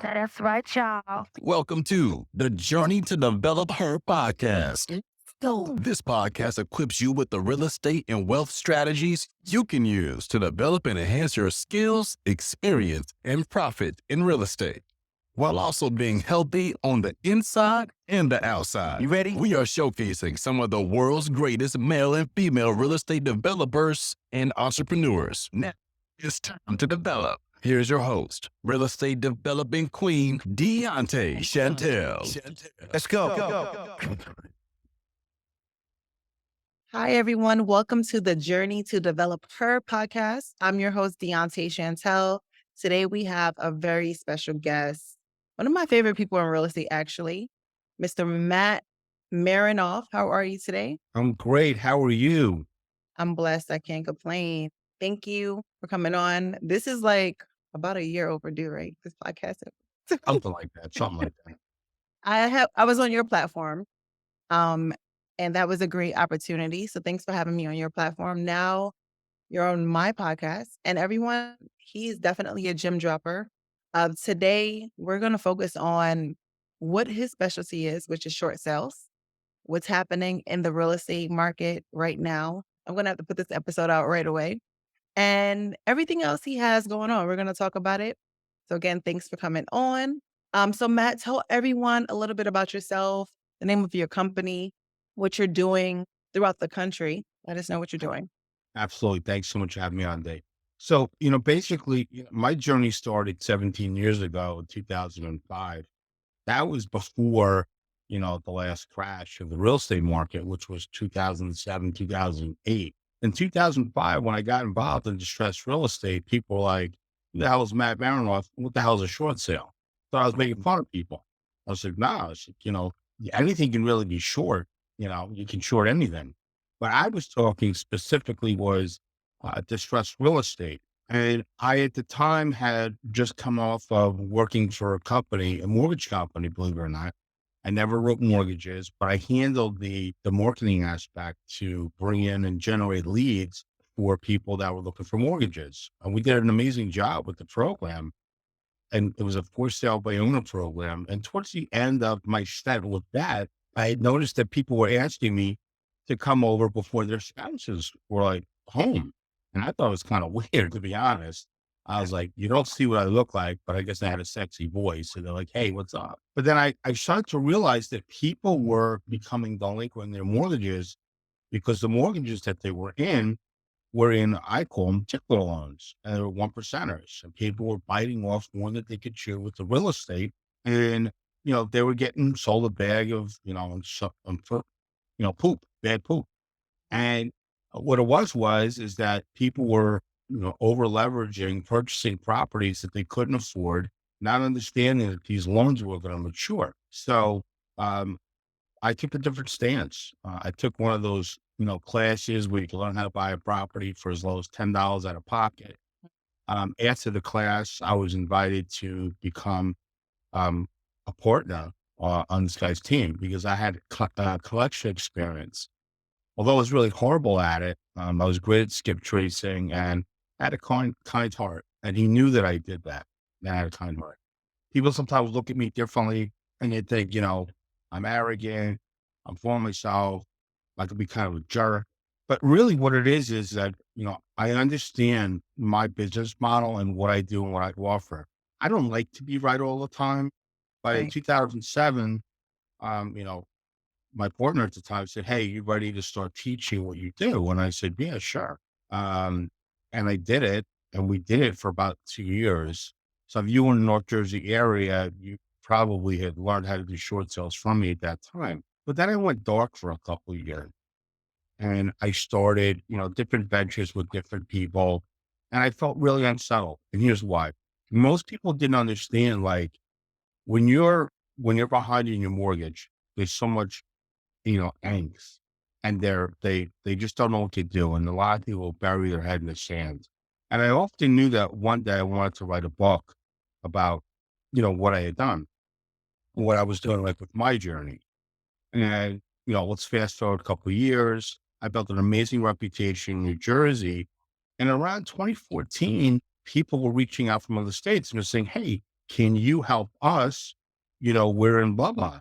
That's right, y'all. Welcome to the Journey to Develop Her podcast. This podcast equips you with the real estate and wealth strategies you can use to develop and enhance your skills, experience, and profit in real estate, while also being healthy on the inside and the outside. You ready? We are showcasing some of the world's greatest male and female real estate developers and entrepreneurs. Now it's time to develop. Here's your host, real estate developing queen, Deontay Chantel. Let's go. Hi, everyone. Welcome to the Journey to Develop Her podcast. I'm your host, Deontay Chantel. Today, we have a very special guest, one of my favorite people in real estate, actually, Mr. Matt Merenoff. How are you today? I'm great. How are you? I'm blessed. I can't complain. Thank you for coming on. This is like about a year overdue, right? This podcast. Something like that. Something like that. I was on your platform. And that was a great opportunity. So thanks for having me on your platform. Now you're on my podcast, and everyone, he's definitely a gem dropper. Today, we're going to focus on what his specialty is, which is short sales, what's happening in the real estate market right now. I'm going to have to put this episode out right away, and everything else he has going on. We're going to talk about it. So again, thanks for coming on. So Matt, tell everyone a little bit about yourself, the name of your company, what you're doing throughout the country. Let us know what you're doing. Absolutely. Thanks so much for having me on, Dave. So, basically, my journey started 17 years ago in 2005. That was before, the last crash of the real estate market, which was 2007, 2008. In 2005, when I got involved in distressed real estate, people were like, who the hell is Matt Merenoff? What the hell is a short sale? So I was making fun of people. I was like, nah, anything can really be short. You can short anything. But I was talking specifically was distressed real estate. And I, at the time, had just come off of working for a mortgage company, believe it or not. I never wrote mortgages, but I handled the marketing aspect to bring in and generate leads for people that were looking for mortgages. And we did an amazing job with the program. And it was a for sale by owner program. And towards the end of my stint with that, I had noticed that people were asking me to come over before their spouses were like home. And I thought it was kind of weird, to be honest. I was like, you don't see what I look like, but I guess I had a sexy voice. And they're like, hey, what's up? But then I started to realize that people were becoming delinquent in their mortgages because the mortgages that they were in, I call them tickler loans, and they were one percenters. And people were biting off more than they could chew with the real estate. And, they were getting sold a bag of, poop, bad poop. And what it is that people were, over leveraging, purchasing properties that they couldn't afford, not understanding that these loans were going to mature. So, I took a different stance. I took one of those, classes where you can learn how to buy a property for as low as $10 out of pocket. After the class, I was invited to become, a partner on this guy's team because I had collection experience. Although I was really horrible at it, I was great at skip tracing and I had a kind heart. And he knew that I did that. And I had a kind heart. People sometimes look at me differently and they think, I'm arrogant, I'm full of myself, I could be kind of a jerk. But really what it is that, I understand my business model and what I do and what I offer. I don't like to be right all the time. But in 2007, my partner at the time said, hey, you ready to start teaching what you do? And I said, yeah, sure. And I did it, and we did it for about 2 years. So if you were in the North Jersey area, you probably had learned how to do short sales from me at that time. But then I went dark for a couple of years. And I started, different ventures with different people. And I felt really unsettled. And here's why. Most people didn't understand, like, when you're behind in your mortgage, there's so much, angst, and they just don't know what to do. And a lot of people bury their head in the sand. And I often knew that one day I wanted to write a book about, what I had done, what I was doing, like with my journey. And, let's fast forward a couple of years. I built an amazing reputation in New Jersey. And around 2014, people were reaching out from other states and they're saying, hey, can you help us? We're in blah, blah,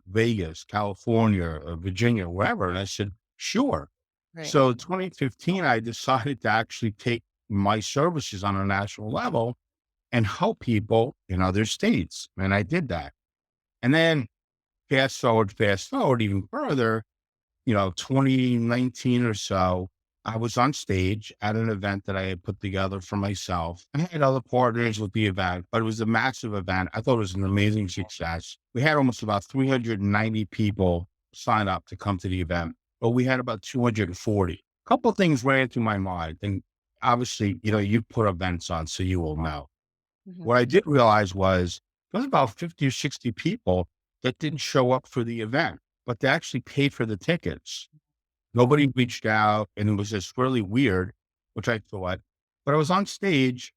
Vegas, California, Virginia, wherever. And I said, sure. Right. So 2015, I decided to actually take my services on a national level and help people in other states. And I did that. And then fast forward even further, 2019 or so, I was on stage at an event that I had put together for myself. I had other partners with the event, but it was a massive event. I thought it was an amazing success. We had almost about 390 people sign up to come to the event, but we had about 240. A couple of things ran through my mind. And obviously, you put events on, so you will know. Mhm. What I did realize was there was about 50 or 60 people that didn't show up for the event, but they actually paid for the tickets. Nobody reached out, and it was just really weird, which I thought. But I was on stage,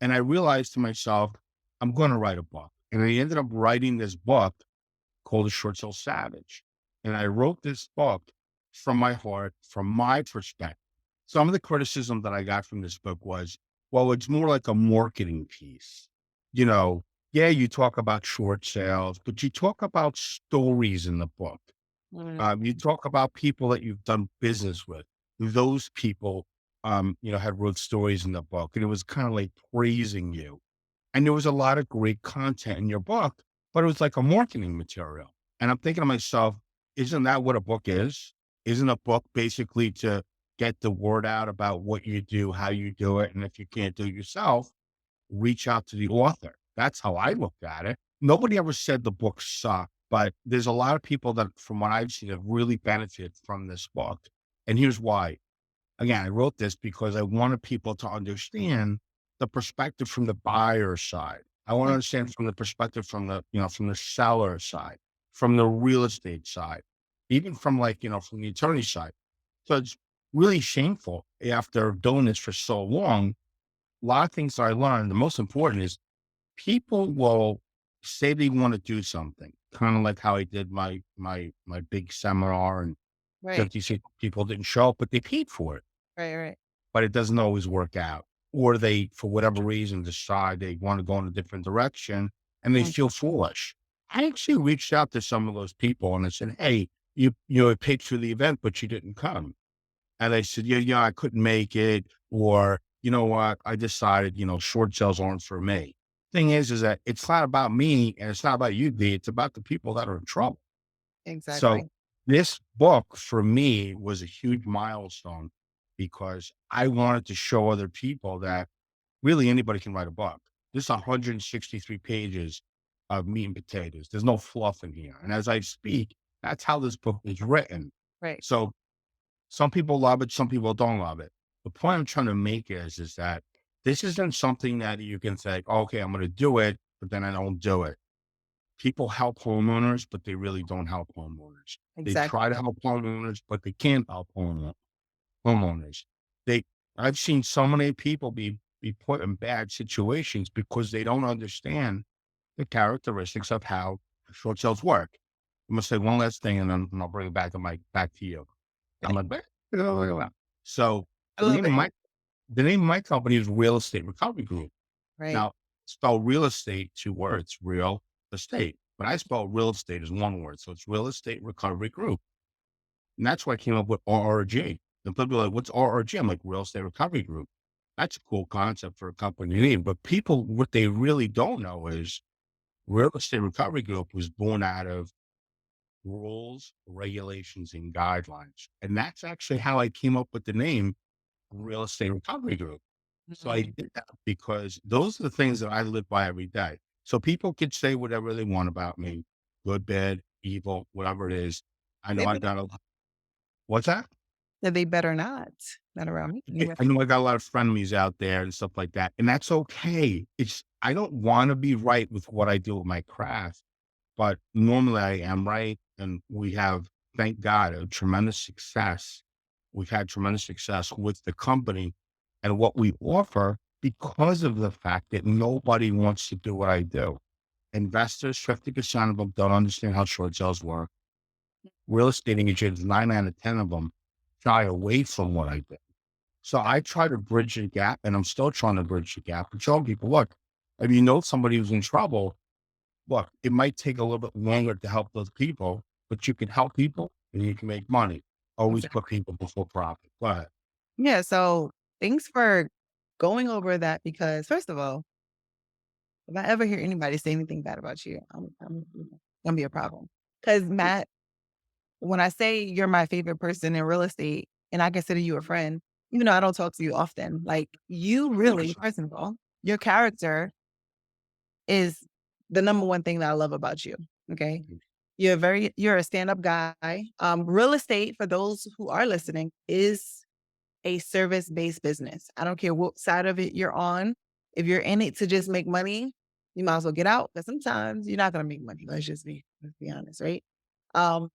and I realized to myself, I'm going to write a book. And I ended up writing this book called The Short Sale Savage. And I wrote this book from my heart, from my perspective. Some of the criticism that I got from this book was, well, it's more like a marketing piece. Yeah, you talk about short sales, but you talk about stories in the book. You talk about people that you've done business with. Those people, had wrote stories in the book, and it was kind of like praising you. And there was a lot of great content in your book, but it was like a marketing material. And I'm thinking to myself, isn't that what a book is? Isn't a book basically to get the word out about what you do, how you do it? And if you can't do it yourself, reach out to the author. That's how I looked at it. Nobody ever said the book sucked, but there's a lot of people that, from what I've seen, have really benefited from this book. And here's why. Again, I wrote this because I wanted people to understand the perspective from the buyer side. I want to understand from the perspective from the seller side, from the real estate side, even from from the attorney side. So it's really shameful after doing this for so long. A lot of things that I learned, the most important is people will say they want to do something, kind of like how I did my big seminar and Right. 56 people didn't show up, but they paid for it. Right. But it doesn't always work out. Or they, for whatever reason, decide they want to go in a different direction and they Mm. feel foolish. I actually reached out to some of those people and I said, hey, you paid for the event, but you didn't come. And they said, yeah, I couldn't make it. Or, you know what, I decided, short sales aren't for me. Thing is that it's not about me and it's not about you, D. It's about the people that are in trouble. So Exactly. this book for me was a huge milestone because I wanted to show other people that really anybody can write a book. This is 163 pages of meat and potatoes. There's no fluff in here. And as I speak, that's how this book is written. Right. So some people love it, some people don't love it. The point I'm trying to make is that this isn't something that you can say, okay, I'm going to do it, but then I don't do it. People help homeowners, but they really don't help homeowners. They Exactly. try to help homeowners, but they can't help homeowners. I've seen so many people be put in bad situations because they don't understand the characteristics of how short sales work. I'm gonna say one last thing, and then I'll bring it back back to you. I'm like, so I the love name of it. my company is Real Estate Recovery Group. Right. Now, spell real estate 2 words, real estate. But I spell real estate as 1 word. So it's Real Estate Recovery Group. And that's why I came up with RRG. And people are like, what's RRG? I'm like, Real Estate Recovery Group. That's a cool concept for a company name. But people, what they really don't know is Real Estate Recovery Group was born out of rules, regulations, and guidelines. And that's actually how I came up with the name Real Estate Recovery Group. So I Mhm. did that because those are the things that I live by every day. So people could say whatever they want about me, good, bad, evil, whatever it is. I know They I've better, got a what's that? they better not. Not around me. Yeah, I know I got a lot of frenemies out there and stuff like that. And that's okay. I don't want to be right with what I do with my craft, but normally I am right. And we have, thank God, a tremendous success. We've had tremendous success with the company and what we offer because of the fact that nobody wants to do what I do. Investors, 50% of them don't understand how short sales work. Real estate agents, 9 out of 10 of them shy away from what I do. So I try to bridge the gap, and I'm still trying to bridge the gap and show people, look, If somebody who's in trouble, look, it might take a little bit longer to help those people, but you can help people and you can make money. Always Exactly. put people before profit. Go ahead. Yeah. So thanks for going over that because, first of all, if I ever hear anybody say anything bad about you, I'm gonna be a problem. Because Matt, when I say you're my favorite person in real estate and I consider you a friend, even though I don't talk to you often, like you really, first of all, your character is the number one thing that I love about you. Okay. You're a stand-up guy. Real estate, for those who are listening, is a service-based business. I don't care what side of it you're on. If you're in it to just make money, you might as well get out because sometimes you're not going to make money. Let's be honest, right? Um,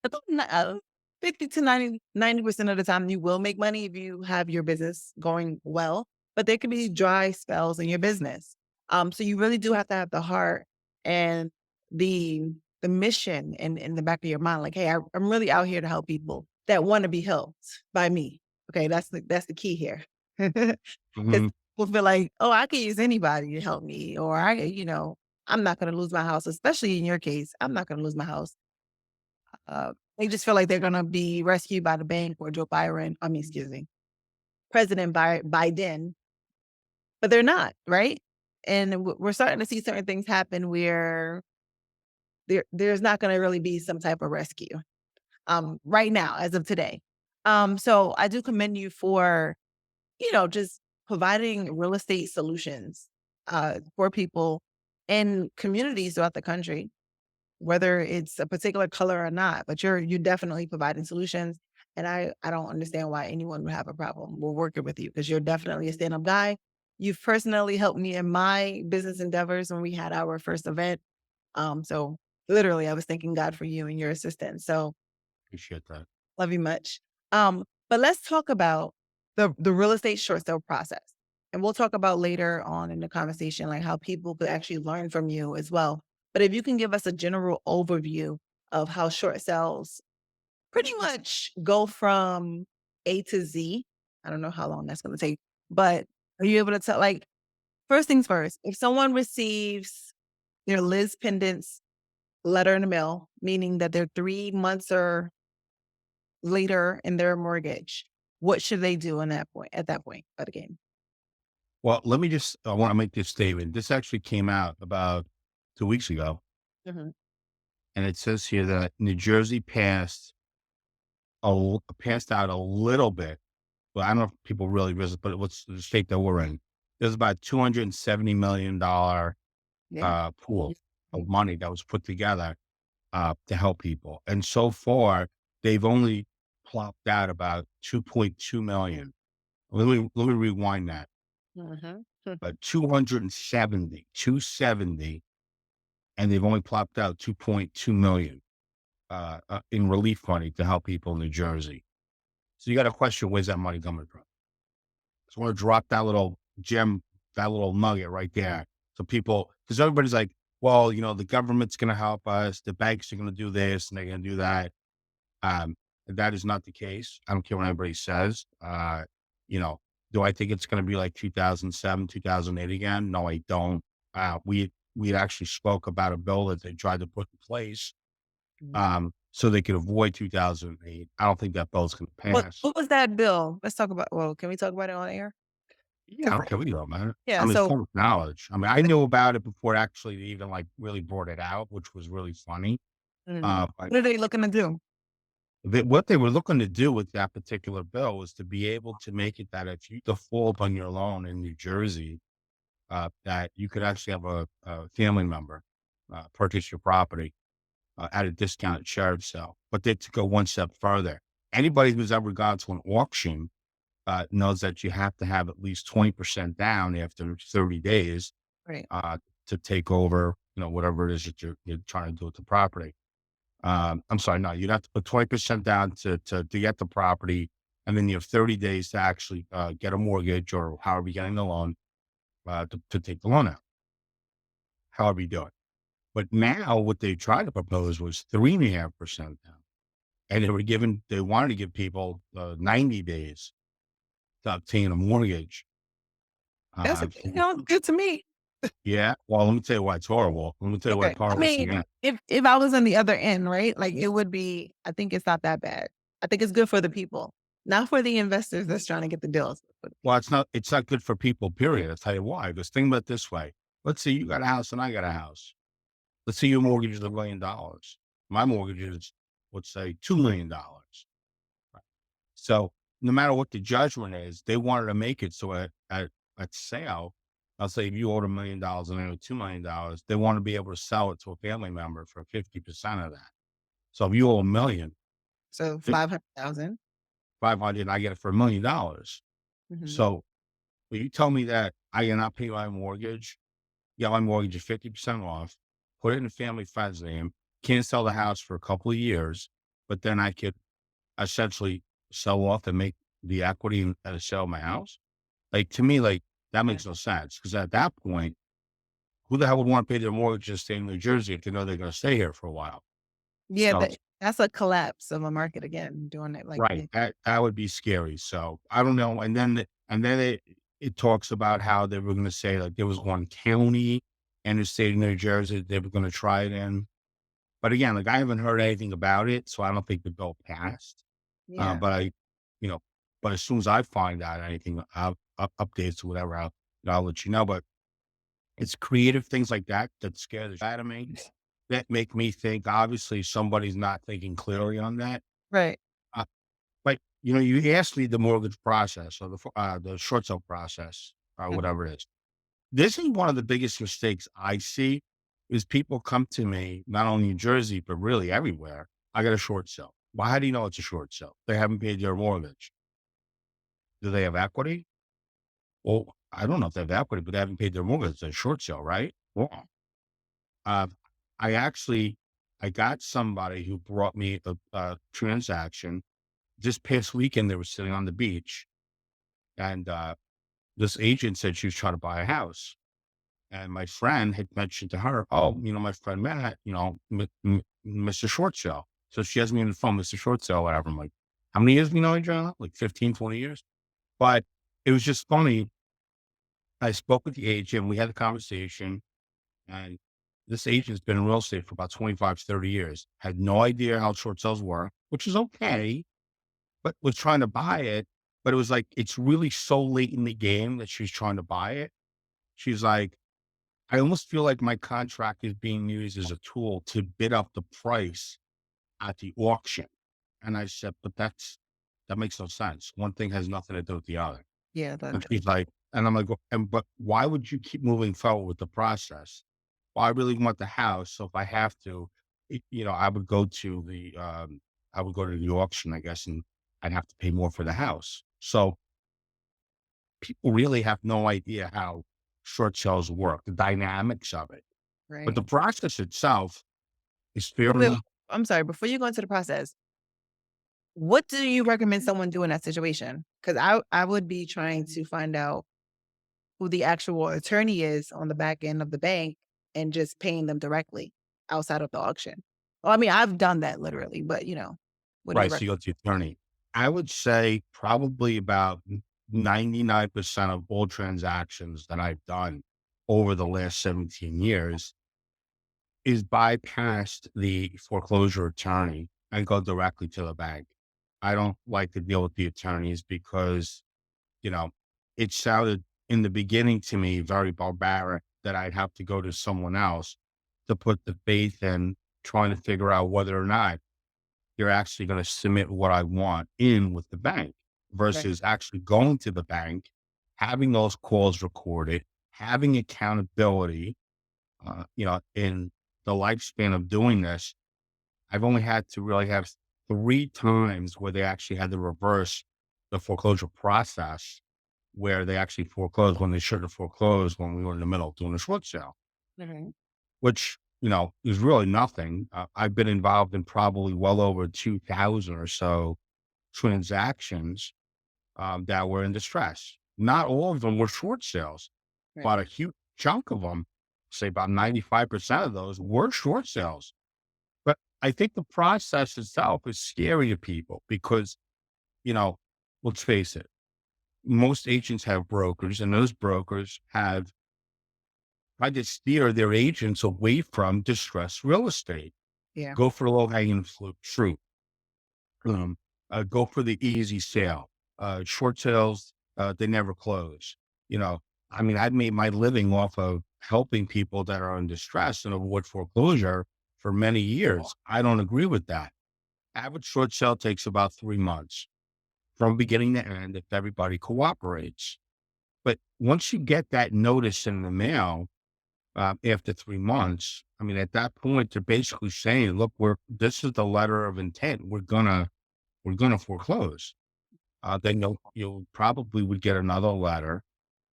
I think 50 to 90% of the time you will make money if you have your business going well, but there can be dry spells in your business. So you really do have to have the heart and the the mission in the back of your mind. Like, hey, I'm really out here to help people that want to be helped by me. Okay, that's the key here. Because Mhm. people feel like, oh, I can use anybody to help me, or I'm not going to lose my house. Especially in your case, I'm not going to lose my house. They just feel like they're gonna be rescued by the bank or Joe Byron. I mean, excuse me, President Biden, but they're not, right? And we're starting to see certain things happen where there's not going to really be some type of rescue right now, as of today. So I do commend you for just providing real estate solutions for people in communities throughout the country, whether it's a particular color or not, but you're definitely providing solutions. And I don't understand why anyone would have a problem with working with you because you're definitely a stand-up guy. You've personally helped me in my business endeavors when we had our first event. So literally I was thanking God for you and your assistance. So Appreciate that. love you much. But let's talk about the real estate short sale process. And we'll talk about later on in the conversation, like how people could actually learn from you as well. But if you can give us a general overview of how short sales pretty much go from A to Z. I don't know how long that's going to take, but are you able to tell, like, first things first, if someone receives their Liz Pendants letter in the mail, meaning that they're 3 months or later in their mortgage, what should they do at that point of the game? Well, I want to make this statement. This actually came out about 2 weeks ago. Mhm. And it says here that New Jersey passed out a little bit. Well, I don't know if people really visit, but what's the state that we're in? There's about $270 million Yeah. pool of money that was put together to help people. And so far, they've only plopped out about 2.2 million. Let me rewind that. Mhm. 270, and they've only plopped out 2.2 million in relief money to help people in New Jersey. So you got to question, where's that money coming from? So I want to drop that little gem, that little nugget right there. So people, because everybody's like, well, the government's going to help us. The banks are going to do this and they're going to do that. Um, that is not the case. I don't care what anybody says. You know, do I think it's going to be like 2007, 2008 again? No, I don't. We actually spoke about a bill that they tried to put in place Mhm. so they could avoid 2008. I don't think that bill's going to pass. What was that bill? Let's talk about, well, can we talk about it on air? Yeah, I 'Cause don't care what you know, man. yeah, I mean, it's so public knowledge. I mean, I knew about it before actually they even like really brought it out, which was really funny. But what are they looking to do? what they were looking to do with that particular bill was to be able to make it that if you default on your loan in New Jersey, that you could actually have a family member purchase your property at a discounted sheriff's sale. But they to go one step further. Anybody who's ever gone to an auction knows that you have to have at least 20% down after 30 days Right. to take over, whatever it is that you're trying to do with the property. I'm sorry, no, you'd have to put 20% down to get the property. And then you have 30 days to actually get a mortgage or however you're getting the loan to take the loan out, however you do it. But now what they tried to propose was 3.5% down. And they wanted to give people 90 days to obtain a mortgage. That's Uh, good to me. Yeah. Well, let me tell you why it's horrible. Let me tell you why Okay. it's I horrible. mean, if I was on the other end, right? Like it would be, I think it's not that bad. I think it's good for the people, not for the investors that's trying to get the deals. Well, it's not good for people, period. I'll tell you why. Because think about it this way. Let's say you got a house and I got a house. Let's say your mortgage is $1 million. My mortgage is, let's say, $2 million. Right? So no matter what the judgment is, they wanted to make it so at sale, I'll say if you owed $1 million and I owe $2 million, they want to be able to sell it to a family member for 50% of that. So if you owe a million, So 500,000. 500, I get it for $1 million. Mm-hmm. So when you tell me that I cannot pay my mortgage, yeah, my mortgage is 50% off, put it in a family friend's name, can't sell the house for a couple of years, but then I could essentially sell off and make the equity and sell my house. Like to me, like that makes no sense. Cause at that point, who the hell would want to pay their mortgage and stay in New Jersey if they know they're going to stay here for a while? Yeah, So, that's a collapse of a market again, doing it like right. That would be scary. So I don't know. And then it talks about how they were going to say like there was one county in the state of New Jersey that they were going to try it in. But again, like I haven't heard anything about it, so I don't think the bill passed. yeah, But you know, but as soon as I find out anything, updates or whatever, I'll let you know. But it's creative things like that that scare the shit out of me. That make me think. Obviously, somebody's not thinking clearly on that. right. Uh, but you asked me the mortgage process or the short sale process or Mhm. whatever it is. This is one of the biggest mistakes I see is people come to me, not only in Jersey, but really everywhere. I got a short sale. Well, how do you know it's a short sale? They haven't paid their mortgage. Do they have equity? Well, I don't know if they have equity, but they haven't paid their mortgage. It's a short sale, right? Wrong. Uh, I actually, I got somebody who brought me a transaction. This past weekend, they were sitting on the beach and this agent said she was trying to buy a house. And my friend had mentioned to her, "Oh, my friend Matt, Mr. Short Sale." So she has me on the phone, Mr. Short Sale, whatever. I'm like, how many years we know each other? Like 15, 20 years. But it was just funny. I spoke with the agent. We had a conversation. And this agent's been in real estate for about 25, 30 years. Had no idea how short sales work, which is okay, but was trying to buy it. But it was like, it's really so late in the game that she's trying to buy it. She's like, I almost feel like my contract is being used as a tool to bid up the price at the auction. And I said, but that makes no sense. One thing has nothing to do with the other. Yeah, And she's like, and I'm like, but why would you keep moving forward with the process? Well, I really want the house. So if I have to, I would go to the auction, I guess, and I'd have to pay more for the house. So people really have no idea how short sales work, the dynamics of it. But the right. process itself is Wait, fairly I'm sorry, before you go into the process, what do you recommend someone do in that situation? Because I would be trying to find out who the actual attorney is on the back end of the bank and just paying them directly outside of the auction. Well, I mean, I've done that literally, but what do you right. So recommend? you go to the attorney. I would say probably about 99% of all transactions that I've done over the last 17 years is bypassed the foreclosure attorney and go directly to the bank. I don't like to deal with the attorneys because, you know, it sounded in the beginning to me very barbaric that I'd have to go to someone else to put the faith in trying to figure out whether or not you're actually going to submit what I want in with the bank Right. versus actually going to the bank, having those calls recorded, having accountability, in the lifespan of doing this. I've only had to really have 3 times where they actually had to reverse the foreclosure process, where they actually foreclosed when they should have foreclosed when we were in the middle of doing a short sale, Mhm. which, is really nothing. I've been involved in probably well over 2,000 or so transactions that were in distress. Not all of them were short sales, Right. but a huge chunk of them, say about 95% of those were short sales. But I think the process itself is scary to people because, you know, let's face it, most agents have brokers and those brokers have tried to steer their agents away from distressed real estate. Yeah. Go for low hanging fruit. Um, go for the easy sale. Short sales, they never close. You know, I mean, I've made my living off of helping people that are in distress and avoid foreclosure for many years. I don't agree with that. Average short sale takes about 3 months from beginning to end if everybody cooperates. But once you get that notice in the mail, after 3 months, I mean, at that point, they're basically saying, look, this is the letter of intent. We're gonna foreclose. Then you'll probably would get another letter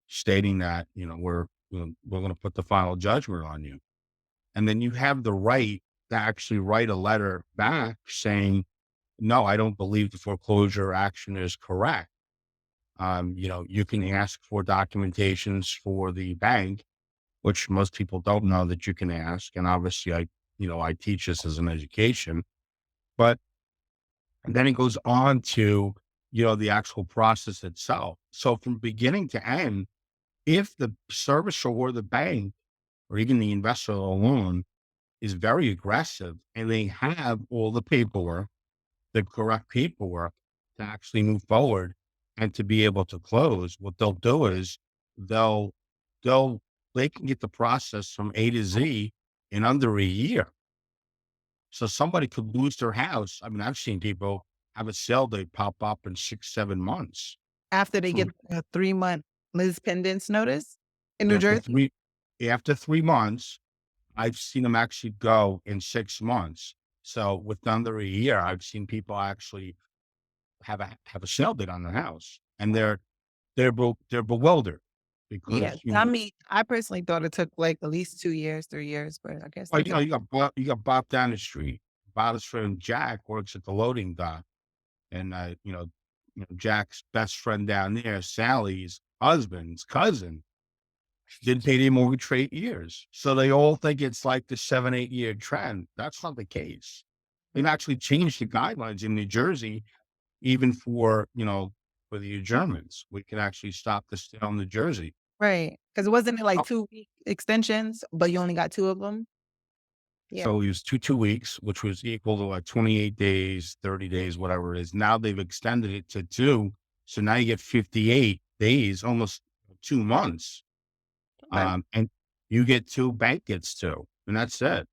stating that, we're gonna put the final judgment on you. And then you have the right to actually write a letter back saying, no, I don't believe the foreclosure action is correct. You can ask for documentations for the bank, which most people don't know that you can ask. And obviously I teach this as an education, but then it goes on to, the actual process itself. So from beginning to end, if the servicer or the bank or even the investor alone is very aggressive and they have all the paperwork, the correct paperwork to actually move forward and to be able to close, what they'll do is they'll they'll they can get the process from A to Z in under a year. So somebody could lose their house. I mean, I've seen people have a sale date pop up in 6, 7 months. After they get From a 3-month Liz Pendants notice in New after Jersey? three months, I've seen them actually go in 6 months. So with under a year, I've seen people actually have a sale date on their house, and they're bewildered Yeah. because I mean, I personally thought it took like at least 2 years, 3 years, but I guess well, that's you got Bob down the street. Bob's friend Jack works at the loading dock, and Jack's best friend down there, Sally's husband's cousin, didn't pay their mortgage for 8 years. So they all think it's like the 7, 8 year trend. That's not the case. They've actually changed the guidelines in New Jersey, even for the adjournments. We can actually stop the sale in New Jersey. right. Because wasn't it like Oh, 2-week extensions, but you only got 2 of them? Yeah. so it was 2 weeks, which was equal to like 28 days, 30 days, whatever it is. Now they've extended it to 2. So now you get 58 days, almost 2 months. Okay. And you get 2, bank gets 2, and that's it.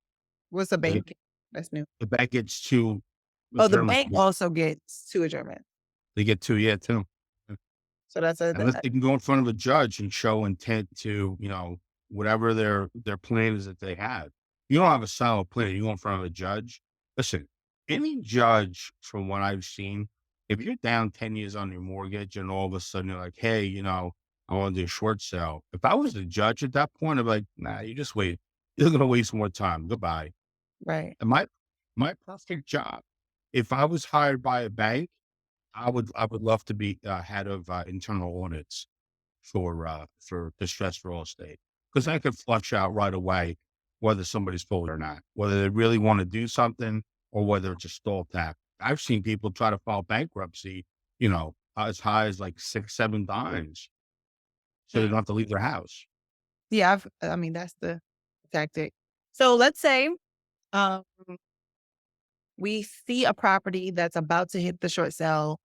What's a The, bank? That's new. the bank gets 2 Oh, the adjournments. bank also gets 2 adjournments. They get 2, yeah, 2. So that's Unless they can go in front of a judge and show intent to, whatever their plan is that they have. You don't have a solid plan. You go in front of a judge. Listen, any judge, from what I've seen, if you're down 10 years on your mortgage and all of a sudden you're like, hey, I want to do a short sale. If I was the judge at that point, I'd be like, nah, you just wait. You're going to waste more time. Goodbye. right. And my perfect job, if I was hired by a bank, I would love to be head of internal audits for distressed real estate, because I could flush out right away whether somebody's full or not, whether they really want to do something or whether it's a stall tactic. I've seen people try to file bankruptcy, as high as like 6, 7 times, so they don't have to leave their house. Yeah, I mean, that's the tactic. So let's say, um, we see a property that's about to hit the short sale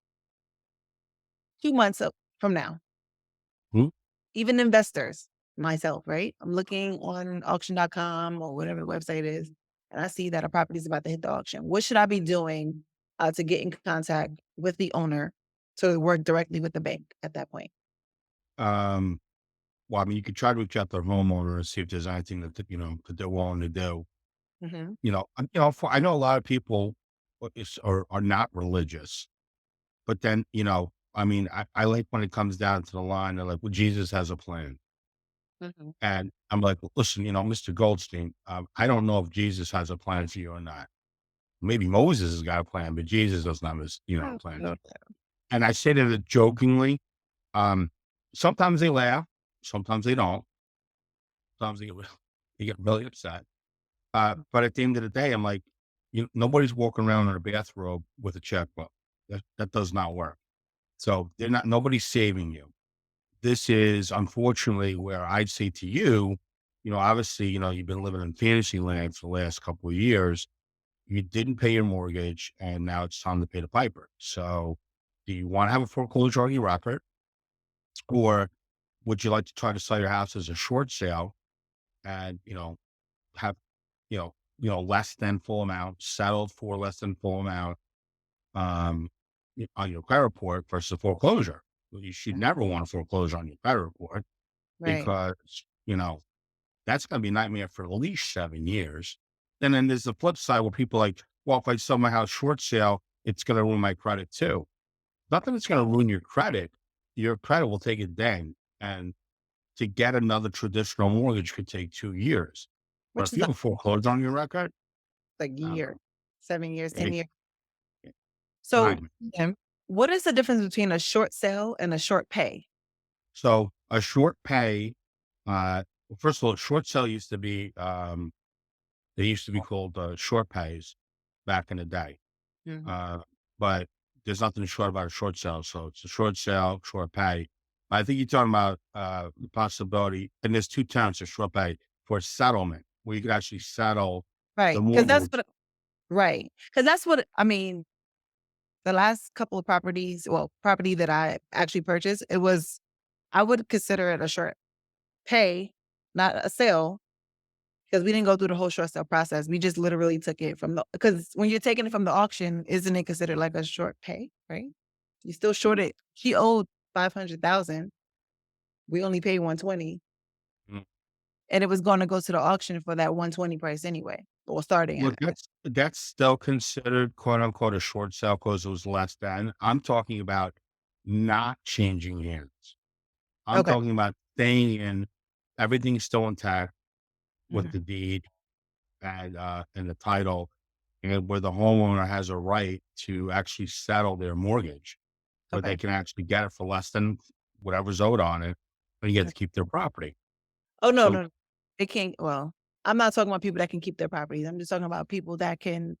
2 months from now. Hmm? Even investors, myself, right? I'm looking on auction.com or whatever the website is, and I see that a property is about to hit the auction. What should I be doing to get in contact with the owner to work directly with the bank at that point? Um, well, I mean, you could try to reach out to the homeowner and see if there's anything that they're willing to do. Hmm. I know a lot of people are not religious, but then, I mean, I like when it comes down to the line, they're like, well, Jesus has a plan. Hmm. And I'm like, well, listen, Mr. Goldstein, I don't know if Jesus has a plan for you or not. Maybe Moses has got a plan, but Jesus doesn't have a plan for you. And I say that jokingly. Um, Sometimes they laugh, sometimes they don't. Sometimes they get really upset. But at the end of the day, I'm like, nobody's walking around in a bathrobe with a checkbook. That does not work. So nobody's saving you. This is unfortunately where I'd say to you, obviously, you've been living in fantasy land for the last couple of years. You didn't pay your mortgage, and now it's time to pay the piper. So, do you want to have a foreclosure on your record, or would you like to try to sell your house as a short sale and have less than full amount settled for less than full amount um, on your credit report versus a foreclosure? Well, you should never want a foreclosure on your credit report Right. because that's going to be a nightmare for at least 7 years. And then there's the flip side where people are like, well, if I sell my house short sale, it's going to ruin my credit too. Not that it's going to ruin your credit will take a ding. And to get another traditional mortgage could take 2 years. But Which if is you have a foreclosure on your record, like uh, year, 7 years, 10 it, years. it, So, nightmare. what is the difference between a short sale and a short pay? So a short pay, well, first of all, short sale used to be, they used to be called short pays back in the day. Mhm. Uh, but there's nothing short about a short sale. So it's a short sale, short pay. I think you're talking about the possibility, and there's two terms for short pay for settlement, where you could actually settle the Right. Because that's mortgage. what, right. Because that's what, I mean, the last couple of properties, well, property that I actually purchased, I would consider it a short pay, not a sale, because we didn't go through the whole short sale process. We just literally took it because when you're taking it from the auction, isn't it considered like a short pay, right? You still shorted. She owed 500,000. We only paid 120, Mm. and it was going to go to the auction for that 120 price anyway, or starting at Look, it. that's still considered quote unquote a short sale because it was less than. I'm talking about not changing hands. I'm Okay. talking about staying in, everything's still intact with Mhm. the deed and the title, and where the homeowner has a right to actually settle their mortgage, where they Okay. can actually get it for less than whatever's owed on it, and you get to keep their property. Oh, no, So no. They can't, well, I'm not talking about people that can keep their properties. I'm just talking about people that can,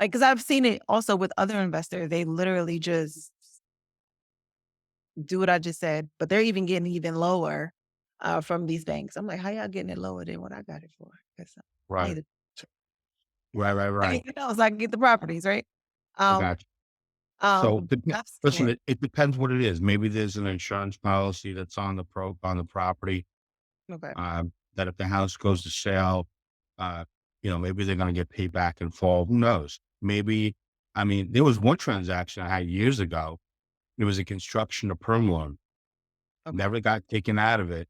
like, because I've seen it also with other investors. They literally just do what I just said, but they're even getting even lower from these banks. I'm like, how y'all getting it lower than what I got it for? 'Cause I right, need to, I right. need to know so I can get the properties, right? I Um, got you. So I've seen listen, it. it depends what it is. Maybe there's an insurance policy that's on on the property. Okay. That if the house goes to sale, uh, maybe they're going to get paid back in full. Who knows? Maybe, I mean, there was one transaction I had years ago. It was a construction to perm loan. Okay. Never got taken out of it.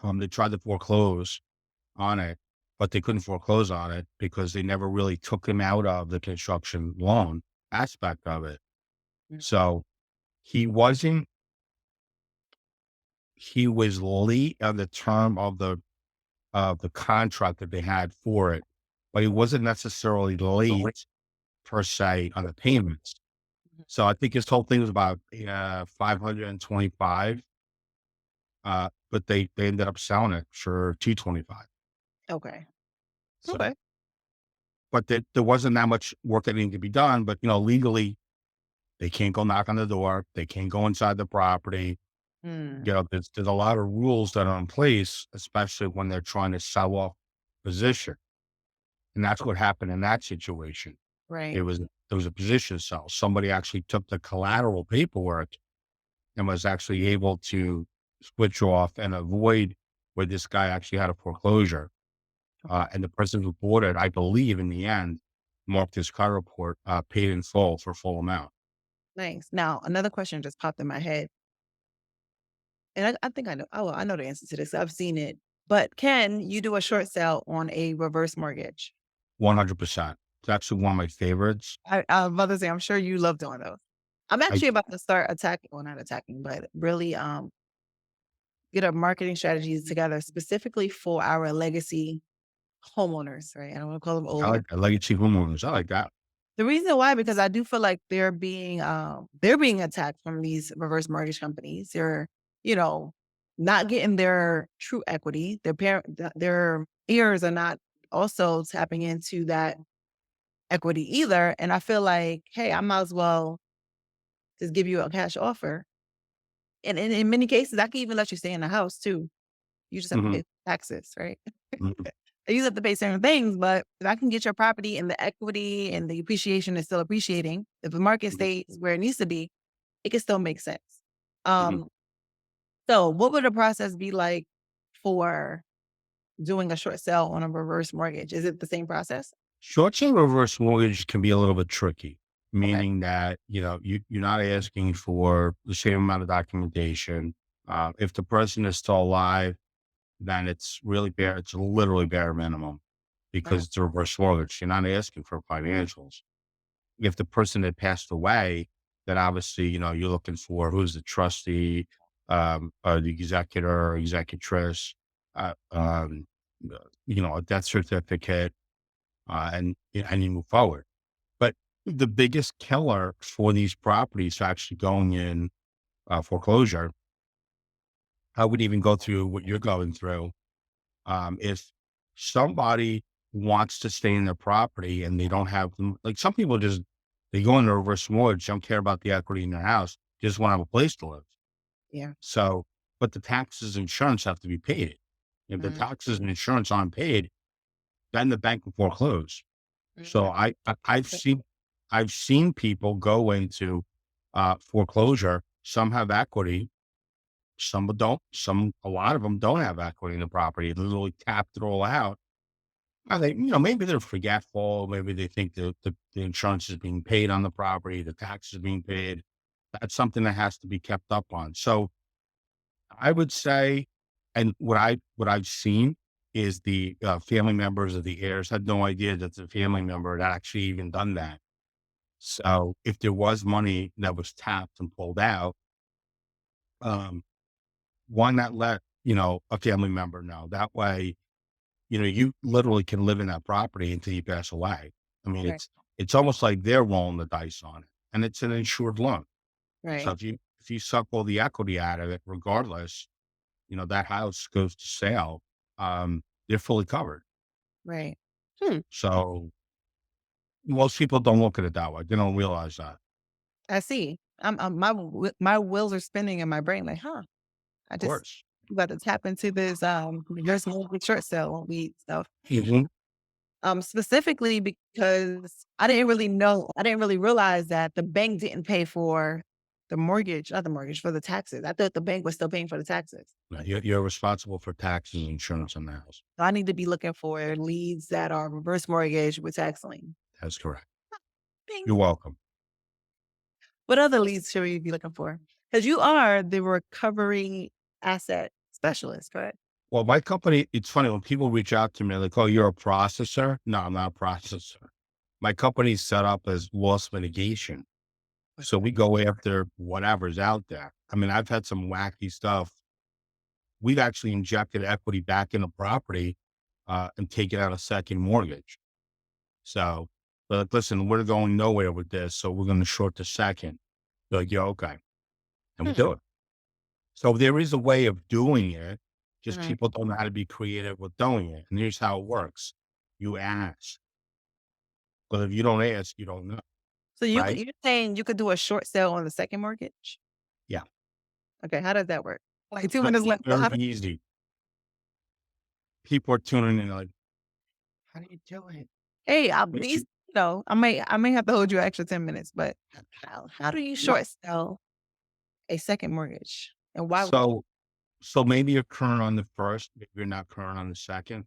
They tried to foreclose on it, but they couldn't foreclose on it because they never really took him out of the construction loan aspect of it. Mm. So he wasn't, he was late on the term of the contract that they had for it, but he wasn't necessarily late per se on the payments. Mhm. So I think his whole thing was about 525, but they ended up selling it for 225. Okay. So, Okay. but there wasn't that much work that needed to be done. But legally, they can't go knock on the door. They can't go inside the property. Mm. There's a lot of rules that are in place, especially when they're trying to sell off position, and that's what happened in that situation. Right. There was a position sale. Somebody actually took the collateral paperwork and was actually able to switch off and avoid where this guy actually had a foreclosure. And the person who bought it, I believe, in the end, marked his credit report, paid in full for full amount. Nice. Now, another question just popped in my head. And I think I know. Oh, well, I know the answer to this. I've seen it. But can you do a short sale on a reverse mortgage? 100%. It's actually one of my favorites. I was about to say, I'm sure you love doing those. I'm I actually about to start attacking, well, not attacking, but really get a marketing strategies together specifically for our legacy homeowners, right? I don't want to call them I older. like legacy homeowners. I like that. The reason why, because I do feel like they're being attacked from these reverse mortgage companies. They're, you know, not getting their true equity. Their heirs are not also tapping into that equity either. And I feel like, hey, I might as well just give you a cash offer. And in many cases, I can even let you stay in the house too. You just have to Mhm. pay. taxes, right? Mhm. You have to pay certain things, but if I can get your property and the equity and the appreciation is still appreciating, if the market Mhm. stays where it needs to be, it can still make sense. Mhm. Um, so what would the process be like for doing a short sale on a reverse mortgage? Is it the same process? Short-term reverse mortgage can be a little bit tricky, Okay. meaning that, you're not asking for the same amount of documentation. If the person is still alive, then it's literally bare minimum Right. because it's a reverse mortgage. You're not asking for financials. If the person had passed away, then obviously, you're looking for who's the trustee, or the executor or executrix, uh, um, a death certificate, and you move forward. But the biggest killer for these properties actually going in foreclosure, I wouldn't even go through what you're going through. If somebody wants to stay in their property and they don't have them, like some people just they go into reverse mortgage, don't care about the equity in their house, just want to have a place to live. Yeah. So, but the taxes and insurance have to be paid. If the Mm, taxes and insurance aren't paid, then the bank will foreclose. So mm, I've seen people go into foreclosure. Some have equity, some don't. A lot of them don't have equity in the property. They literally tapped it all out. And maybe they're forgetful. Maybe they think the insurance is being paid on the property, the tax is being paid. That's something that has to be kept up on. So I would say, and what I've seen is the family members of the heirs had no idea that the family member had actually even done that. So if there was money that was tapped and pulled out, um, why not let, a family member know? That way, you literally can live in that property until you pass away. I mean, right. it's almost like they're rolling the dice on it. And it's an insured loan. So Right. if you suck all the equity out of it, regardless, that house goes to sale, they're fully covered. Right. Hmm. So most people don't look at it that way. They don't realize that. I see. My wheels are spinning in my brain like, huh, I Of just course. about to tap into this reverse mortgage short sale weed stuff. Mhm. Specifically because I didn't really realize that the bank didn't pay for the mortgage, not the mortgage, for the taxes. I thought the bank was still paying for the taxes. No, you're responsible for taxes and insurance on the house. So I need to be looking for leads that are reverse mortgage with tax lien. That's correct. Bing. You're welcome. What other leads should we be looking for? Because you are the recovery asset specialist, correct? Well, my company, it's funny when people reach out to me, like, oh, you're a processor. No, I'm not a processor. My company's set up as loss mitigation. So we go after whatever's out there. I mean, I've had some wacky stuff. We've actually injected equity back in the property and taken out a second mortgage. So, but listen, we're going nowhere with this. So we're going to short the second. They're like, yeah, okay. And we Hmm. do it. So there is a way of doing it. Just Mhm. people don't know how to be creative with doing it. And here's how it works. You ask. But if you don't ask, you don't know. So Right? you're saying you could do a short sale on the second mortgage? Yeah. Okay, how does that work? Like 2 minutes left. Very easy. People are tuning in like, how do you do it? Hey, at But least, I may have to hold you an extra 10 minutes, but how do you no. short sell a second mortgage? And why would So, so maybe you're current on the first, maybe you're not current on the second.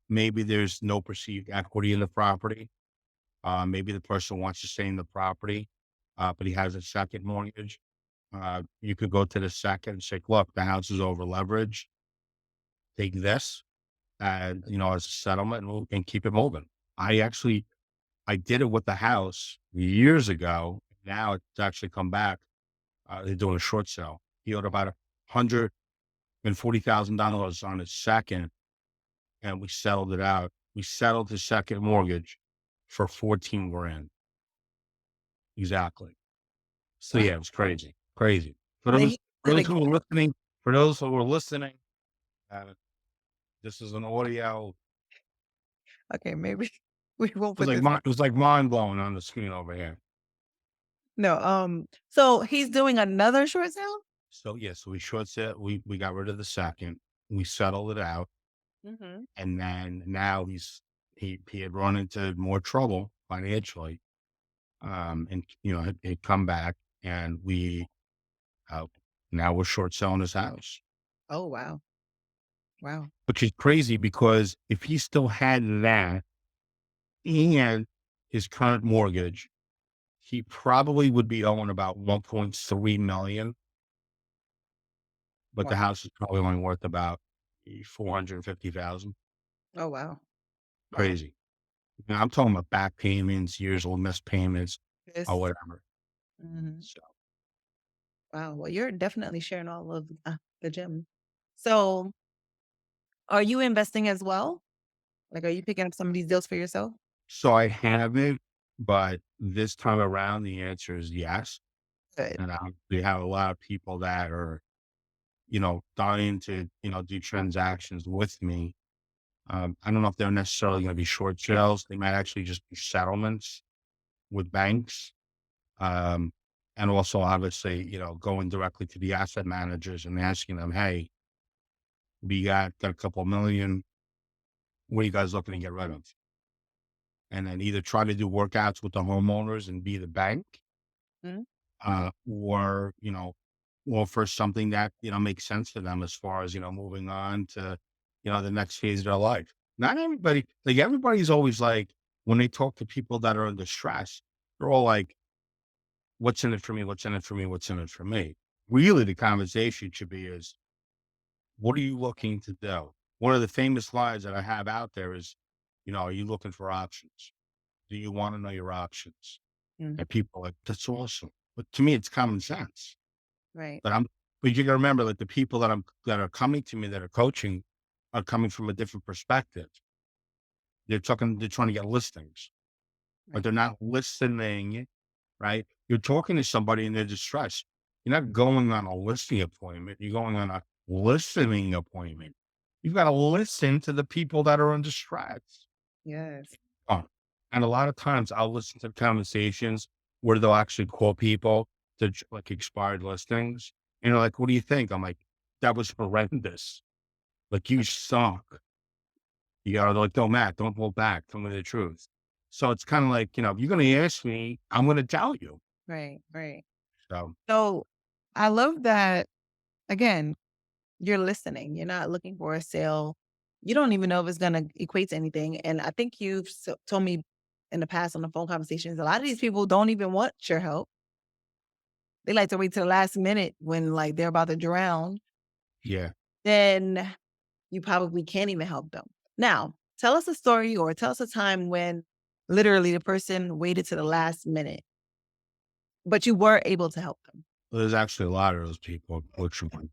Maybe there's no perceived equity in the property. Maybe the person wants to stay in the property, but he has a second mortgage. You could go to the second and say, look, the house is over leveraged. Take this and, as a settlement and keep it moving. I did it with the house years ago. Now it's actually come back. They're doing a short sale. He owed about $140,000 on his second, and we settled it out. We settled his second mortgage for 14 grand. Exactly. So wow. yeah, it was crazy, crazy. For And then those, he for did it those again. who are listening, for those who are listening, uh, this is an audio. Okay, maybe we won't It was put like this. it was like mind blowing on the screen over here. No, so he's doing another short sale? So yeah, so we short set. We got rid of the second. We settled it out. Hmm. And then now he had run into more trouble financially. And had come back, and we uh, now we're short selling his house, Oh, wow. Wow. which is crazy because if he still had that and his current mortgage, he probably would be owing about 1.3 million, but Wow. the house is probably only worth about 450,000. Oh, wow. Wow. Crazy. Now, I'm talking about back payments, years old missed payments, or This. whatever. Mhm. So, Wow. Well, you're definitely sharing all of the gem. So, are you investing as well? Like, are you picking up some of these deals for yourself? so I haven't, but this time around, the answer is yes. Good. And we have a lot of people that are, dying to, do transactions with me. I don't know if they're necessarily going to be short sales. They might actually just be settlements with banks. Um, and also obviously, going directly to the asset managers and asking them, hey, we got a couple million. What are you guys looking to get rid of? And then either try to do workouts with the homeowners and be the bank, Mhm. or, offer something that, makes sense to them as far as, moving on to, the next phase of their life. Not everybody, like everybody's always like, when they talk to people that are under stress, they're all like, what's in it for me? What's in it for me? What's in it for me? Really, the conversation should be is, what are you looking to do? One of the famous lines that I have out there is, are you looking for options? Do you want to know your options? Mm. And people are like, that's awesome. But to me, it's common sense. Right. But you gotta remember, like, the people that are coming to me that are coaching are coming from a different perspective. They're trying to get listings, but Right. they're not listening, right? You're talking to somebody in their distress. You're not going on a listing appointment. You're going on a listening appointment. You've got to listen to the people that are in distress. Yes. Oh, and a lot of times I'll listen to conversations where they'll actually call people to like expired listings. And they're like, what do you think? I'm like, that was horrendous. Like, you suck. They're like, no, Matt, don't hold back. Tell me the truth. So it's kind of like, if you're going to ask me, I'm going to tell you. Right. Right. So So, I love that. Again, you're listening. You're not looking for a sale. You don't even know if it's going to equate to anything. And I think you've told me in the past on the phone conversations, a lot of these people don't even want your help. They like to wait till the last minute when like they're about to drown. yeah, Then you probably can't even help them. Now, tell us a story or tell us a time when literally the person waited to the last minute, but you were able to help them. there's actually a lot of those people, unfortunately.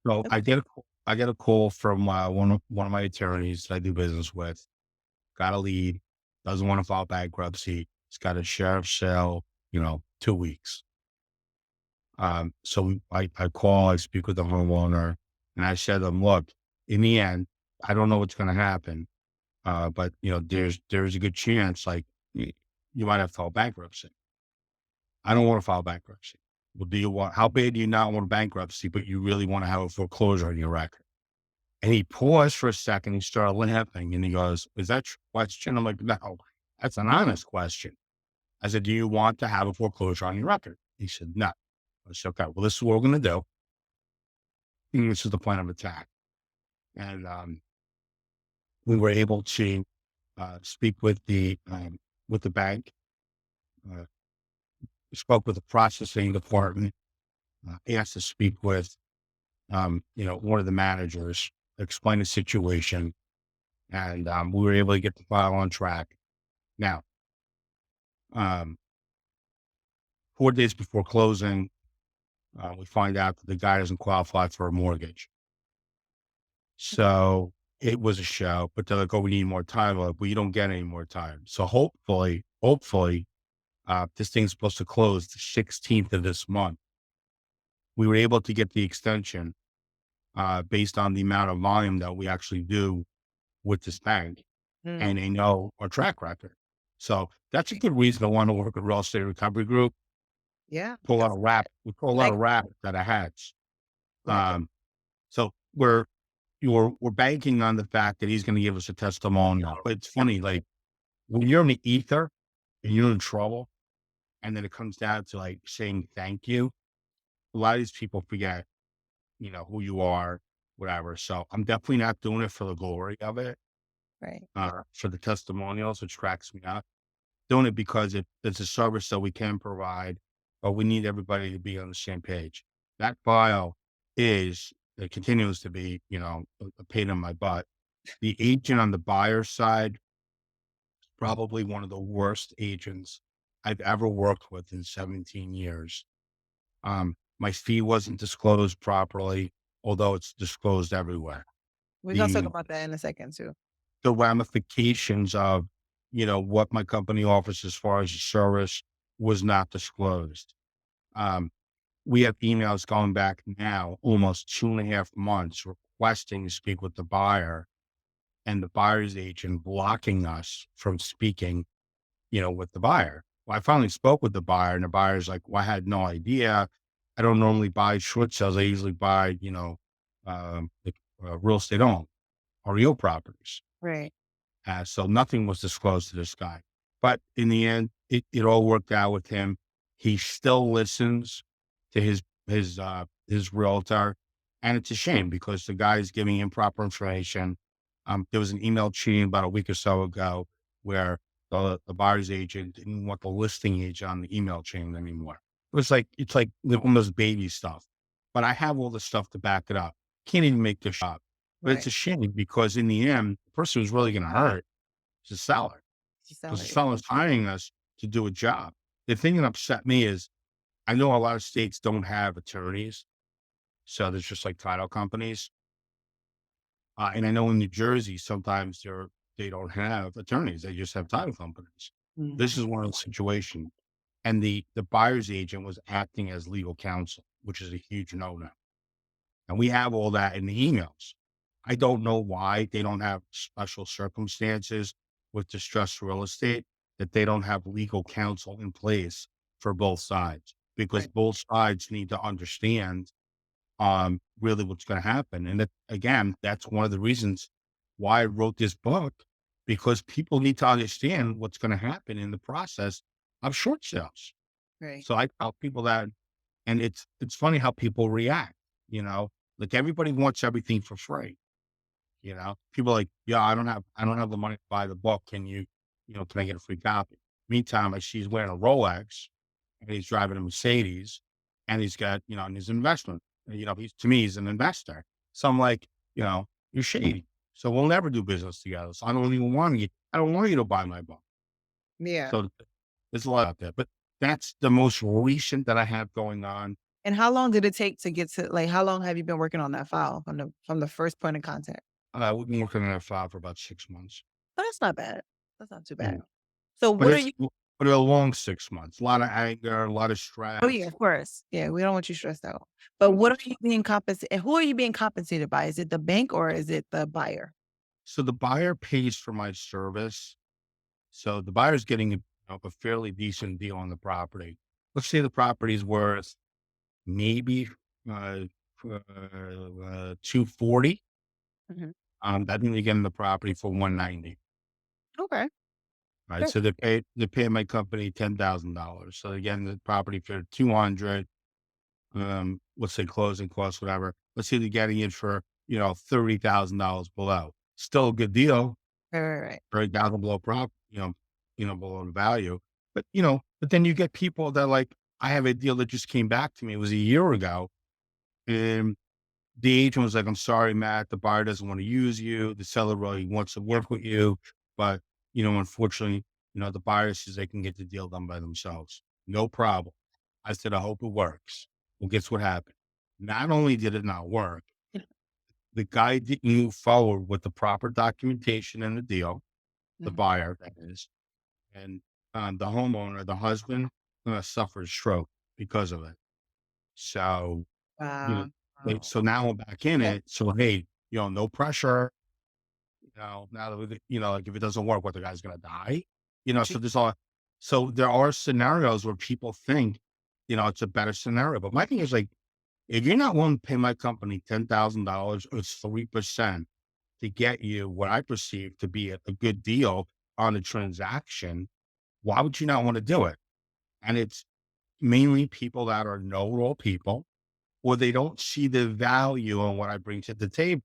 So Okay. I get a call from one of my attorneys that I do business with. Got a lead, doesn't want to file bankruptcy. He's got a sheriff's sale, 2 weeks. So I call, I speak with the homeowner, and I said to them, look, in the end, I don't know what's going to happen. But there's a good chance, like, you might have to file bankruptcy. I don't want to file bankruptcy. Well, how bad do you not want bankruptcy, but you really want to have a foreclosure on your record? And he paused for a second. He started laughing and he goes, is that your question? I'm like, no, that's an honest question. I said, do you want to have a foreclosure on your record? He said, no. I said, okay, well, this is what we're going to do. And this is the plan of attack. And we were able to speak with the bank, uh, spoke with the processing department, asked to speak with, one of the managers, explain the situation. And we were able to get the file on track. Now, um, 4 days before closing, we find out that the guy doesn't qualify for a mortgage. So it was a show, but they're like, oh, we need more time. I'm like, well, you don't get any more time. So hopefully, this thing's supposed to close the 16th of this month. We were able to get the extension based on the amount of volume that we actually do with this bank, Mm. and they know our track record. So that's a good reason to want to work with Real Estate Recovery Group. Yeah. Pull a lot Because of rap. We pull a lot like, of rap that I had. right. Um, So we're banking on the fact that he's going to give us a testimonial. But it's funny, like when you're in the ether and you're in trouble, and then it comes down to like saying thank you. A lot of these people forget, who you are, whatever. So I'm definitely not doing it for the glory of it, Right. for the testimonials, which cracks me up. Doing it because it's a service that we can provide, but we need everybody to be on the same page. That file it continues to be, a pain in my butt. The agent on the buyer side, probably one of the worst agents I've ever worked with in 17 years. My fee wasn't disclosed properly, although it's disclosed everywhere. We're gonna talk The about that in a second too. the ramifications of, what my company offers as far as the service was not disclosed. Um, we have emails going back now almost 2.5 months requesting to speak with the buyer and the buyer's agent blocking us from speaking, with the buyer. Well, I finally spoke with the buyer and the buyer's like, well, I had no idea. I don't normally buy short sales. I usually buy, like, real estate owned or real properties. Right. So nothing was disclosed to this guy. But in the end, it all worked out with him. He still listens to his realtor. And it's a shame because the guy is giving improper information. There was an email chain about a week or so ago where the buyer's agent didn't want the listing agent on the email chain anymore. It's like almost baby stuff. But I have all the stuff to back it up. Can't even make this up. But it's Right. a shame because in the end, the person who's really going to hurt is the seller You because sound the like seller's hiring us to do a job. The thing that upset me is I know a lot of states don't have attorneys. So there's just like title companies. And I know in New Jersey, sometimes they don't have attorneys. They just have title companies. This Mhm. is one of those situations. And the buyer's agent was acting as legal counsel, which is a huge no-no. And we have all that in the emails. I don't know why they don't have special circumstances with distressed real estate that they don't have legal counsel in place for both sides because Right. both sides need to understand really what's going to happen. And that, again, that's one of the reasons why I wrote this book because people need to understand what's going to happen in the process of short sales. Right. So I tell people that, and it's funny how people react, like everybody wants everything for free. People are like, yeah, I don't have the money to buy the book. Can I get a free copy? Meantime, I see he's wearing a Rolex and he's driving a Mercedes and he's got, in his investment, to me, he's an investor. So I'm like, you're shady. So we'll never do business together. So I don't want you to buy my book. Yeah. So there's a lot out there, but that's the most recent that I have going on. And how long did it take to get to like how long have you been working on that file from the first point of contact? We've been working on that file for about 6 months. Oh, that's not bad. That's not too Yeah. bad. So But what are you but a long 6 months, a lot of anger, a lot of Oh yeah, stress. of course. Yeah, we don't want you stressed out. But what are you being compensated who are you being compensated by? Is it the bank or is it the buyer? So the buyer pays for my service. So the buyer's getting a fairly decent deal on the property. Let's say the property is worth maybe uh, 240. Mhm. That means you're getting the property for 190. Okay. Right. Great. So they pay my company $10,000. So they're getting the property for 200. Let's say closing costs, whatever. Let's say they're getting it for, $30,000 below. Still a good deal, Right. 30,000 below below the value. But then you get people that like, I have a deal that just came back to me. It was a year ago. And the agent was like, I'm sorry, Matt, the buyer doesn't want to use you. The seller really wants to work with you. But, unfortunately, the buyer says they can get the deal done by themselves. No problem. I said, I hope it works. Well, guess what happened? Not only did it not work, the guy didn't move forward with the proper documentation and the deal, the Mhm. buyer, that is. And the homeowner, the husband, suffered a stroke because of it. So, you know, Wow. Wow. so now I'm back in Yeah. it. So, hey, no pressure. Now that like if it doesn't work, what the guy's gonna die? So Gee. so there are scenarios where people think, it's a better scenario. But my thing is like, If you're not willing to pay my company $10,000 or 3% to get you what I perceive to be a good deal on a transaction, why would you not want to do it? And it's mainly people that are know-it-all people, or they don't see the value in what I bring to the table,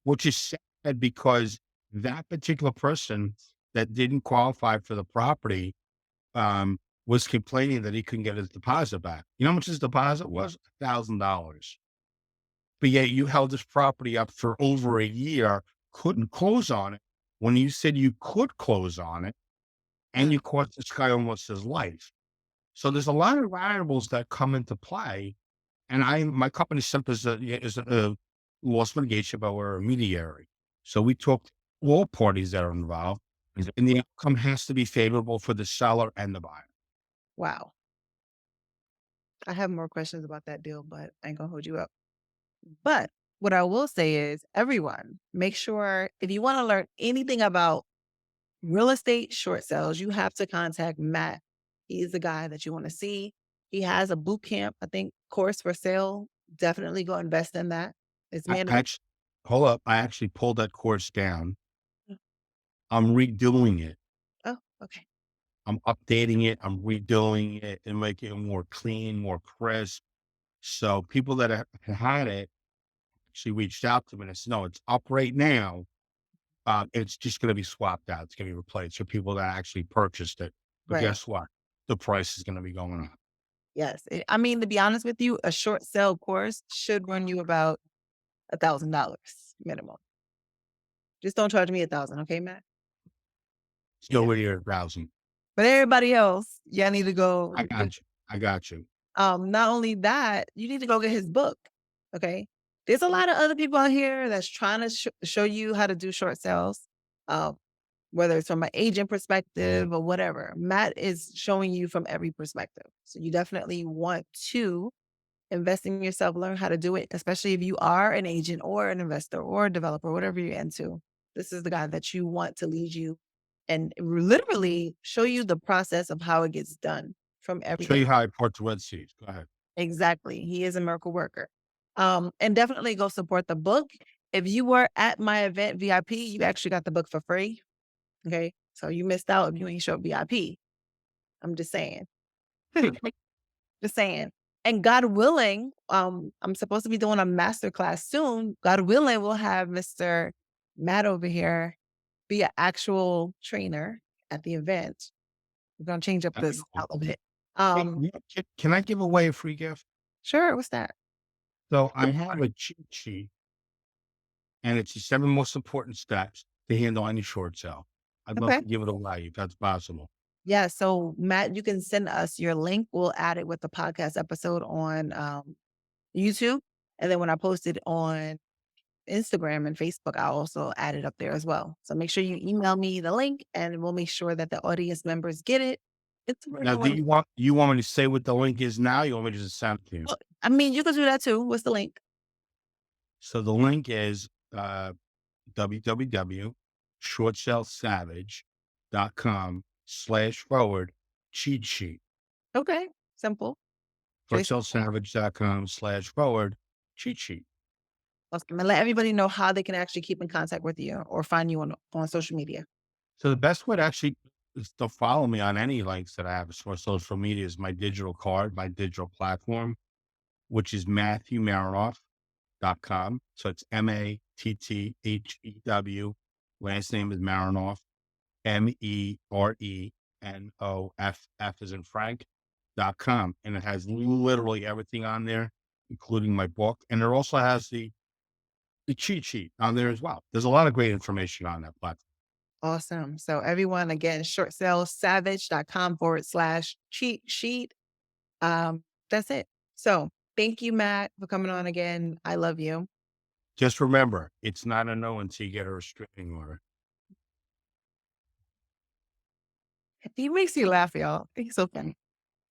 which is sad because that particular person that didn't qualify for the property was complaining that he couldn't get his deposit back. You know how much his deposit was? $1,000. But yet you held this property up for over a year, couldn't close on it when you said you could close on it, and you cost this guy almost his life. So there's a lot of variables that come into play. And my company simply is a loss mitigation, but we're a mediary. So we talk to all parties that are involved, and the outcome has to be favorable for the seller and the buyer. Wow. I have more questions about that deal, but I ain't gonna hold you up. But what I will say is, everyone, make sure if you want to learn anything about real estate short sales, you have to contact Matt. He's the guy that you want to see. He has a boot camp, I think, course for sale. Definitely go invest in that. It's I mandatory. actually, hold up, I actually pulled that course down. Mm. I'm redoing it. Oh, okay. I'm updating it. I'm redoing it and making it more clean, more crisp. So people that have had it actually reached out to me and said, no, it's up right now. It's just going to be swapped out. It's going to be replaced for people that actually purchased it. But Right. guess what? The price is going to be going up. Yes. I mean, to be honest with you, a short sale course should run you about $1,000 minimum. Just don't charge me 1,000, okay, Matt? Still Yeah. with your browsing. But everybody else, y'all need to go. I got you. I got you. Not only that, you need to go get his book. Okay. There's a lot of other people out here that's trying to show you how to do short sales, uh, whether it's from an agent perspective or whatever. Matt is showing you from every perspective. So you definitely want to invest in yourself, learn how to do it, especially if you are an agent or an investor or a developer, whatever you're into. This is the guy that you want to lead you and literally show you the process of how it gets done from Show everything. you how I part the Red Seas. Go ahead. Exactly. He is a miracle worker. And definitely go support the book. If you were at my event VIP, you actually got the book for free. Okay. So you missed out if you ain't show up VIP. I'm just saying. Just saying. And God willing, I'm supposed to be doing a masterclass soon. God willing, we'll have Mr. Matt over here be an actual trainer at the event. We're gonna change up That'd be this cool. out a bit. Hey, can I give away a free gift? Sure. What's that? So I have a cheat sheet, and it's the 7 most important steps to handle any short sale. I'd love Okay. to give it away if that's possible. Yeah. So Matt, you can send us your link. We'll add it with the podcast episode on YouTube. And then when I post it on Instagram and Facebook, I'll also add it up there as well. So make sure you email me the link and we'll make sure that the audience members get it. It's Now, do you want me to say what the link is now? You want me to just send it to you? I mean, you can do that too. What's the link? So the link is www.shortsellsavage.com/forward cheat sheet. Okay. Simple. Just Shortsellsavage.com/forward cheat sheet. awesome. And let everybody know how they can actually keep in contact with you or find you on social media. So the best way to actually is to follow me on any links that I have as far as social media is my digital card, my digital platform, which is MatthewMerenoff.com. So it's MATTHEW. Last name is Merenoff, MERENOFF as in Frank.com. And it has literally everything on there, including my book. And it also has the cheat sheet on there as well. There's a lot of great information on that platform. Awesome. So everyone, again, shortsellsavage.com/cheat sheet. That's it. So thank you, Matt, for coming on again. I love you. Just remember, it's not a no until you get a restraining order. He makes you laugh, y'all. He's so funny.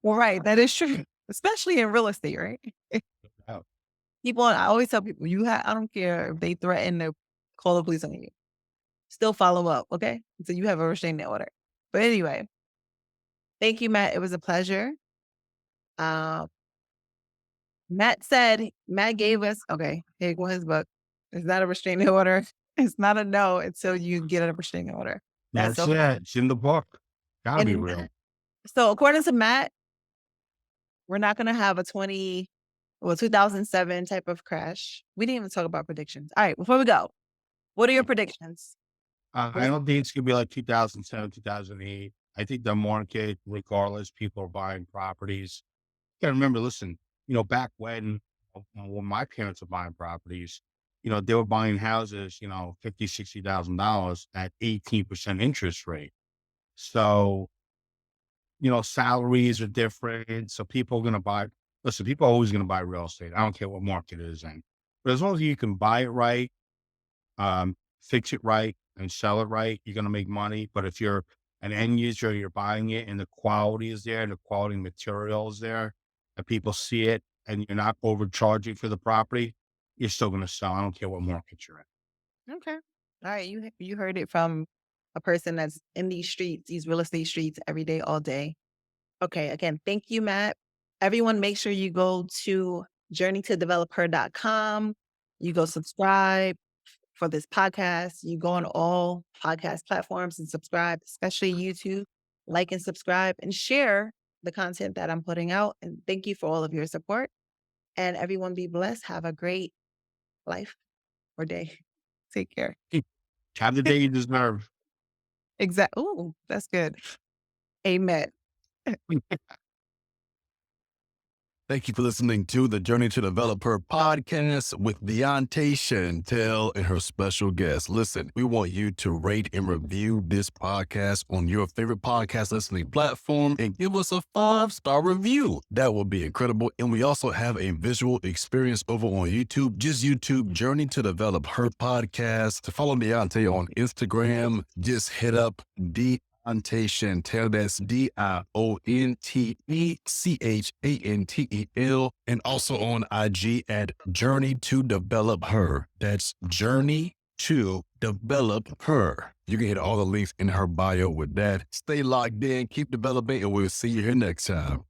Well, right. That is true, especially in real estate, right? Oh, People, I always tell people, I don't care if they threaten to call the police on you. Still follow up, okay? So you have a restraining order. But anyway, thank you, Matt. It was a pleasure. Matt gave us, okay, here go his book. It's not a restraining order. It's not a no until you get a restraining order. That's That's so, it. It's in the book. Gotta be and real. so according to Matt, we're not going to have a 2007 type of crash. We didn't even talk about predictions. All right, before we go, what are your predictions? I don't think it's gonna be like 2007, 2008. I think the market, regardless, people are buying properties. You gotta remember, listen, back when my parents were buying properties, they were buying houses, $50,000, $60,000 at 18% interest rate. So, salaries are different. So people are gonna buy. Listen, people are always gonna buy real estate. I don't care what market it is in. But as long as you can buy it right, fix it right and sell it right, you're going to make money. But if you're an end user, you're buying it and the quality is there, the quality material is there, and people see it, and you're not overcharging for the property, you're still going to sell. I don't care what market you're in. Okay. All right. You heard it from a person that's in these streets, these real estate streets every day, all day. Okay. Again, thank you, Matt. Everyone, make sure you go to journeytodevelopher.com. You go subscribe for this podcast. You go on all podcast platforms and subscribe, especially YouTube. Like and subscribe and share the content that I'm putting out. And thank you for all of your support. And everyone be blessed. Have a great life or day. Take care. Have the day you deserve. Exactly. Oh, that's good. Amen. Thank you for listening to the Journey to Developer podcast with Deontay Chantel and her special guest. Listen, we want you to rate and review this podcast on your favorite podcast listening platform and give us a 5-star review. That would be incredible. And we also have a visual experience over on YouTube. Just YouTube Journey to Develop Her podcast. To follow Deontay on Instagram, just hit up Deontay Chantel, that's DIONTECHANTEL, and also on IG at Journey to Develop Her. That's Journey to Develop Her. You can hit all the links in her bio with that. Stay locked in, keep developing, and we'll see you here next time.